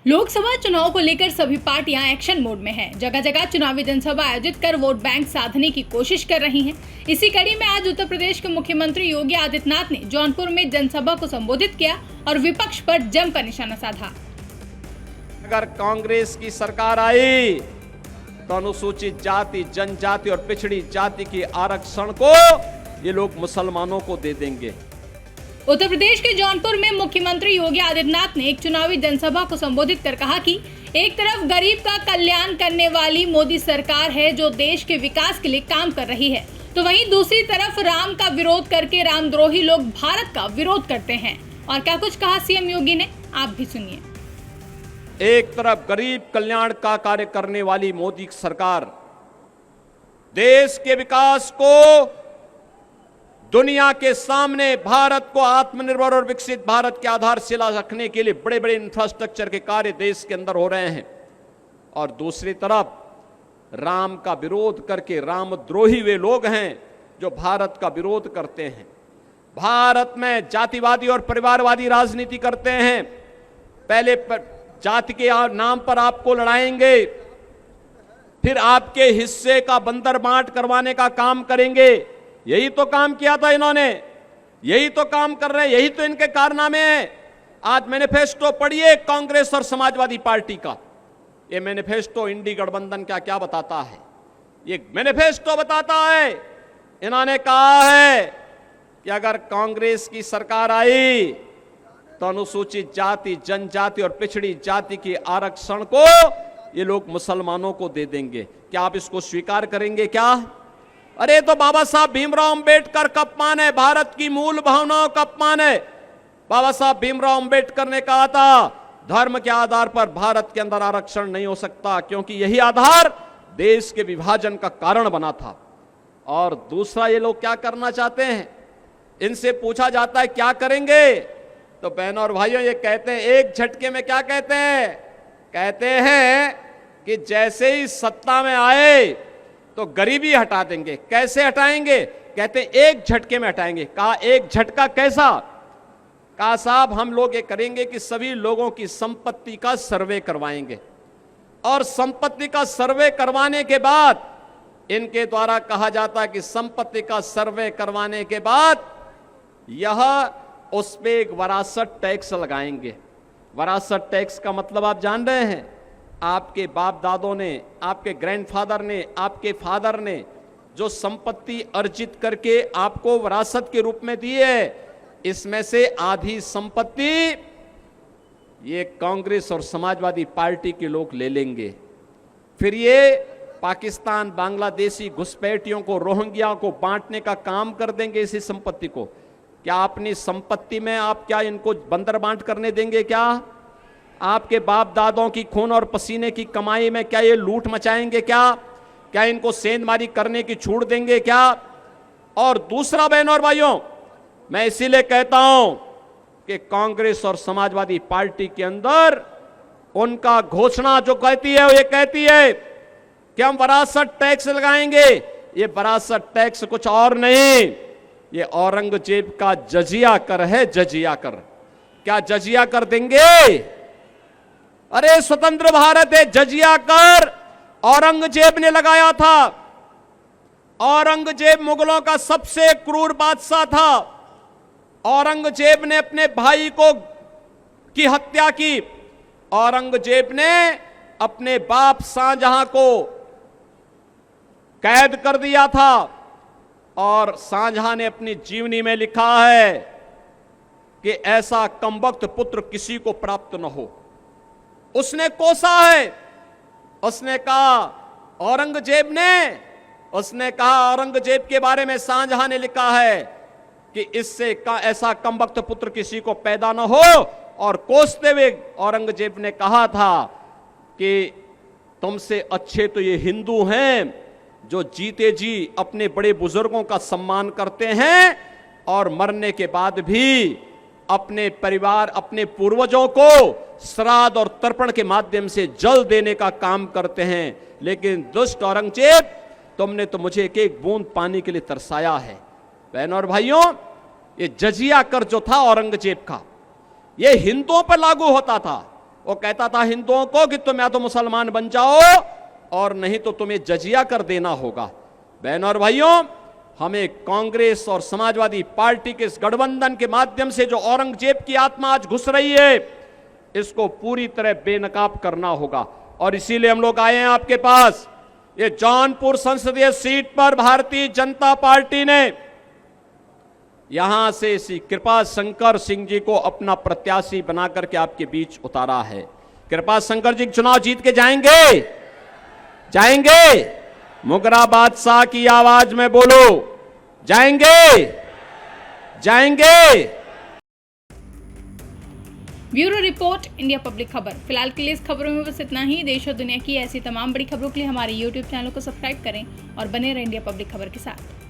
लोकसभा चुनाव को लेकर सभी पार्टियां एक्शन मोड में हैं। जगह जगह चुनावी जनसभा आयोजित कर वोट बैंक साधने की कोशिश कर रही हैं। इसी कड़ी में आज उत्तर प्रदेश के मुख्यमंत्री योगी आदित्यनाथ ने जौनपुर में जनसभा को संबोधित किया और विपक्ष पर जमकर निशाना साधा। अगर कांग्रेस की सरकार आई तो अनुसूचित जाति, जनजाति और पिछड़ी जाति के आरक्षण को ये लोग मुसलमानों को दे देंगे। उत्तर प्रदेश के जौनपुर में मुख्यमंत्री योगी आदित्यनाथ ने एक चुनावी जनसभा को संबोधित कर कहा कि एक तरफ गरीब का कल्याण करने वाली मोदी सरकार है जो देश के विकास के लिए काम कर रही है, तो वहीं दूसरी तरफ राम का विरोध करके रामद्रोही लोग भारत का विरोध करते हैं। और क्या कुछ कहा सीएम योगी ने, आप भी सुनिए। एक तरफ गरीब कल्याण का कार्य करने वाली मोदी सरकार देश के विकास को, दुनिया के सामने भारत को आत्मनिर्भर और विकसित भारत की आधारशिला रखने के लिए बड़े बड़े इंफ्रास्ट्रक्चर के कार्य देश के अंदर हो रहे हैं, और दूसरी तरफ राम का विरोध करके रामद्रोही वे लोग हैं जो भारत का विरोध करते हैं, भारत में जातिवादी और परिवारवादी राजनीति करते हैं। पहले जाति के नाम पर आपको लड़ाएंगे, फिर आपके हिस्से का बंदर बांट करवाने का काम करेंगे। यही तो काम किया था इन्होंने, यही तो काम कर रहे हैं, यही तो इनके कारनामे हैं। आज मैनिफेस्टो पढ़िए कांग्रेस और समाजवादी पार्टी का। ये मैनिफेस्टो इंडी गठबंधन क्या क्या बताता है, ये मैनिफेस्टो बताता है। इन्होंने कहा है कि अगर कांग्रेस की सरकार आई तो अनुसूचित जाति, जनजाति और पिछड़ी जाति के आरक्षण को ये लोग मुसलमानों को दे देंगे। क्या आप इसको स्वीकार करेंगे क्या? अरे तो बाबा साहब भीमराव अंबेडकर का अपमान है, भारत की मूल भावनाओं का अपमान है। बाबा साहब भीमराव अंबेडकर ने कहा था धर्म के आधार पर भारत के अंदर आरक्षण नहीं हो सकता, क्योंकि यही आधार देश के विभाजन का कारण बना था। और दूसरा, ये लोग क्या करना चाहते हैं, इनसे पूछा जाता है क्या करेंगे, तो बहनों और भाइयों ये कहते हैं एक झटके में, क्या कहते हैं, कहते हैं कि जैसे ही सत्ता में आए तो गरीबी हटा देंगे। कैसे हटाएंगे? कहते हैं एक झटके में हटाएंगे। कहा एक झटका कैसा? कहा साहब हम लोग ये करेंगे कि सभी लोगों की संपत्ति का सर्वे करवाएंगे, और संपत्ति का सर्वे करवाने के बाद इनके द्वारा कहा जाता है कि संपत्ति का सर्वे करवाने के बाद यह उस पे एक वरासत टैक्स लगाएंगे। वरासत टैक्स का मतलब आप जान रहे हैं, आपके बाप दादों ने, आपके ग्रैंडफादर ने, आपके फादर ने जो संपत्ति अर्जित करके आपको विरासत के रूप में दी है, इसमें से आधी संपत्ति ये कांग्रेस और समाजवादी पार्टी के लोग ले लेंगे। फिर ये पाकिस्तान, बांग्लादेशी घुसपैठियों को, रोहिंग्या को बांटने का काम कर देंगे इसी संपत्ति को। क्या अपनी संपत्ति में आप क्या इनको बंदर बांट करने देंगे? क्या आपके बाप दादों की खून और पसीने की कमाई में क्या ये लूट मचाएंगे? क्या इनको सेंधमारी करने की छूट देंगे क्या? और दूसरा बहनों और भाइयों, मैं इसीलिए कहता हूं कि कांग्रेस और समाजवादी पार्टी के अंदर उनका घोषणा जो कहती है, वो ये कहती है कि हम वरासत टैक्स लगाएंगे। ये वरासत टैक्स कुछ और नहीं, ये औरंगजेब का जजिया कर है, जजिया कर। क्या जजिया कर देंगे? अरे स्वतंत्र भारत है, जजिया कर औरंगजेब ने लगाया था। औरंगजेब मुगलों का सबसे क्रूर बादशाह था। औरंगजेब ने अपने भाई की हत्या की। औरंगजेब ने अपने बाप शाहजहां को कैद कर दिया था, और शाहजहां ने अपनी जीवनी में लिखा है कि ऐसा कमबख्त पुत्र किसी को प्राप्त न हो। उसने कोसा है, उसने कहा औरंगजेब ने, उसने कहा औरंगजेब के बारे में शाहजहां ने लिखा है कि इससे ऐसा कमबख्त पुत्र किसी को पैदा न हो। और कोसते हुए औरंगजेब ने कहा था कि तुमसे अच्छे तो ये हिंदू हैं जो जीते जी अपने बड़े बुजुर्गों का सम्मान करते हैं और मरने के बाद भी अपने परिवार, अपने पूर्वजों को श्राद्ध और तर्पण के माध्यम से जल देने का काम करते हैं। लेकिन दुष्ट औरंगजेब, तुमने तो मुझे एक एक बूंद पानी के लिए तरसाया है। बहनों और भाइयों, ये जजिया कर जो था औरंगजेब का, ये हिंदुओं पर लागू होता था। वो कहता था हिंदुओं को कि तुम या तो मुसलमान बन जाओ और नहीं तो तुम्हें जजिया कर देना होगा। बहनों और भाइयों, हमें कांग्रेस और समाजवादी पार्टी के इस गठबंधन के माध्यम से जो औरंगजेब की आत्मा आज घुस रही है, इसको पूरी तरह बेनकाब करना होगा। और इसीलिए हम लोग आए हैं आपके पास। ये जौनपुर संसदीय सीट पर भारतीय जनता पार्टी ने यहां से श्री कृपा शंकर सिंह जी को अपना प्रत्याशी बनाकर के आपके बीच उतारा है। कृपा शंकर जी चुनाव जीत के जाएंगे, जाएंगे? मुगरा बादशाह की आवाज में बोलो, जाएंगे, जाएंगे? ब्यूरो रिपोर्ट, इंडिया पब्लिक खबर। फिलहाल के लिए इस खबरों में बस इतना ही। देश और दुनिया की ऐसी तमाम बड़ी खबरों के लिए हमारे YouTube चैनल को सब्सक्राइब करें और बने रहें इंडिया पब्लिक खबर के साथ।